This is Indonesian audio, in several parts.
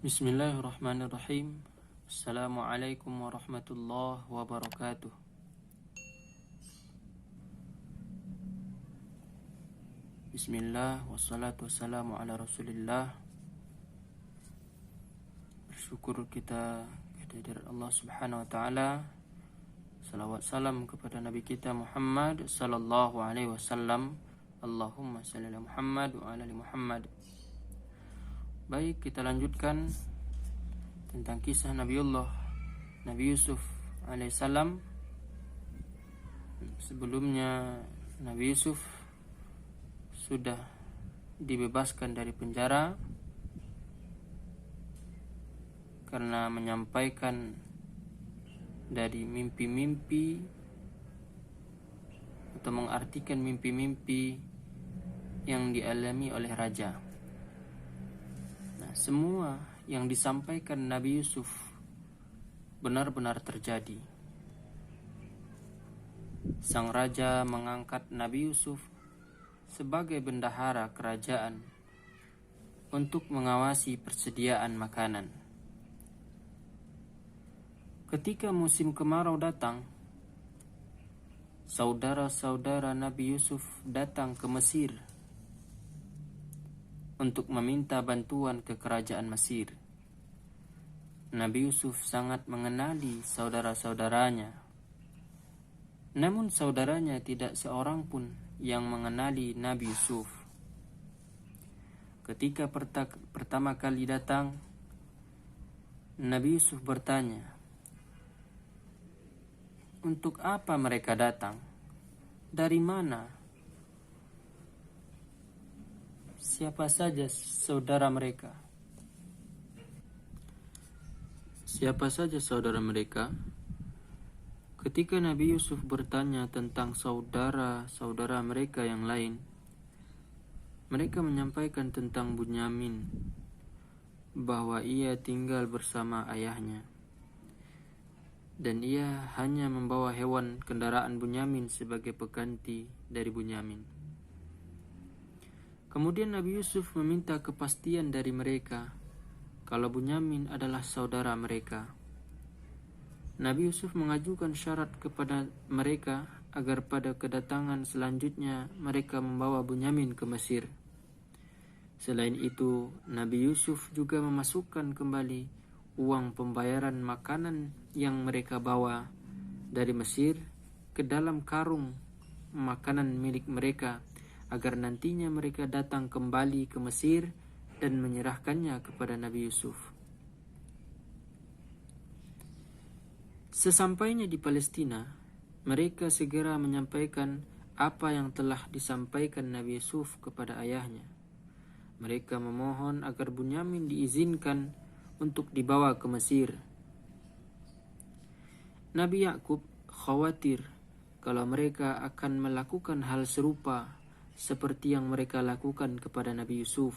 Bismillahirrahmanirrahim. Assalamualaikum warahmatullahi wabarakatuh. Bismillah, wassalatu wassalamu ala rasulillah. Bersyukur kita kehadirat Allah subhanahu wa ta'ala. Salawat salam kepada Nabi kita Muhammad sallallahu alaihi wasallam. Allahumma salli ala Muhammad wa ala ali Muhammad. Baik, kita lanjutkan tentang kisah Nabi Yusuf alaihissalam. Sebelumnya Nabi Yusuf sudah dibebaskan dari penjara karena menyampaikan dari mimpi-mimpi atau mengartikan mimpi-mimpi yang dialami oleh raja. Semua yang disampaikan Nabi Yusuf benar-benar terjadi. Sang raja mengangkat Nabi Yusuf sebagai bendahara kerajaan untuk mengawasi persediaan makanan. Ketika musim kemarau datang, saudara-saudara Nabi Yusuf datang ke Mesir untuk meminta bantuan ke kerajaan Mesir. Nabi Yusuf sangat mengenali saudara-saudaranya. Namun saudaranya tidak seorang pun yang mengenali Nabi Yusuf. Ketika pertama kali datang, Nabi Yusuf bertanya, "Untuk apa mereka datang? Dari mana? Siapa saja saudara mereka?" Siapa saja saudara mereka? Ketika Nabi Yusuf bertanya tentang saudara-saudara mereka yang lain, mereka menyampaikan tentang Bunyamin, bahwa ia tinggal bersama ayahnya, dan ia hanya membawa hewan kendaraan Bunyamin sebagai pengganti dari Bunyamin. Kemudian Nabi Yusuf meminta kepastian dari mereka kalau Bunyamin adalah saudara mereka. Nabi Yusuf mengajukan syarat kepada mereka agar pada kedatangan selanjutnya mereka membawa Bunyamin ke Mesir. Selain itu, Nabi Yusuf juga memasukkan kembali uang pembayaran makanan yang mereka bawa dari Mesir ke dalam karung makanan milik mereka, agar nantinya mereka datang kembali ke Mesir dan menyerahkannya kepada Nabi Yusuf. Sesampainya di Palestina, mereka segera menyampaikan apa yang telah disampaikan Nabi Yusuf kepada ayahnya. Mereka memohon agar Bunyamin diizinkan untuk dibawa ke Mesir. Nabi Yakub khawatir kalau mereka akan melakukan hal serupa seperti yang mereka lakukan kepada Nabi Yusuf.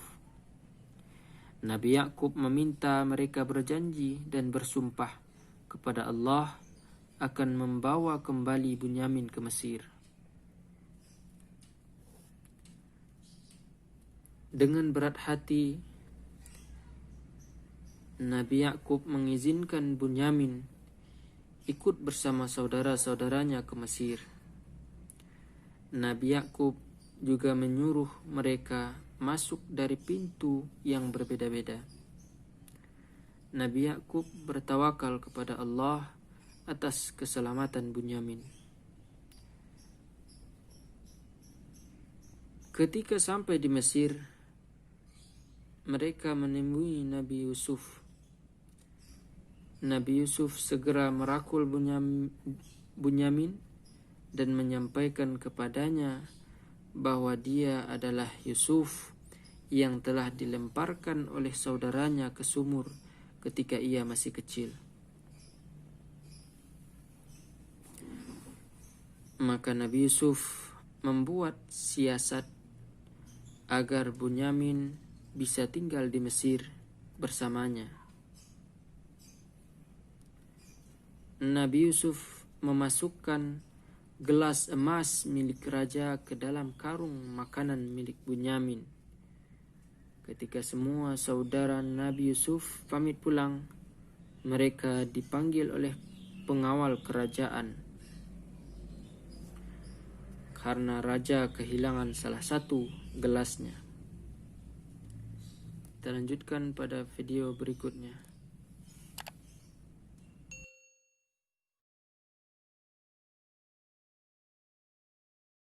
Nabi Yakub meminta mereka berjanji dan bersumpah kepada Allah akan membawa kembali Bunyamin ke Mesir. Dengan berat hati, Nabi Yakub mengizinkan Bunyamin ikut bersama saudara-saudaranya ke Mesir. Nabi Yakub juga menyuruh mereka masuk dari pintu yang berbeda-beda. Nabi Yakub bertawakal kepada Allah atas keselamatan Bunyamin. Ketika sampai di Mesir, mereka menemui Nabi Yusuf. Nabi Yusuf segera merakul Bunyamin dan menyampaikan kepadanya bahwa dia adalah Yusuf yang telah dilemparkan oleh saudaranya ke sumur ketika ia masih kecil. Maka Nabi Yusuf membuat siasat agar Bunyamin bisa tinggal di Mesir bersamanya. Nabi Yusuf memasukkan gelas emas milik raja ke dalam karung makanan milik Bunyamin Ketika semua saudara Nabi Yusuf pamit pulang, mereka dipanggil oleh pengawal kerajaan karena raja kehilangan salah satu gelasnya. Kita lanjutkan pada video berikutnya.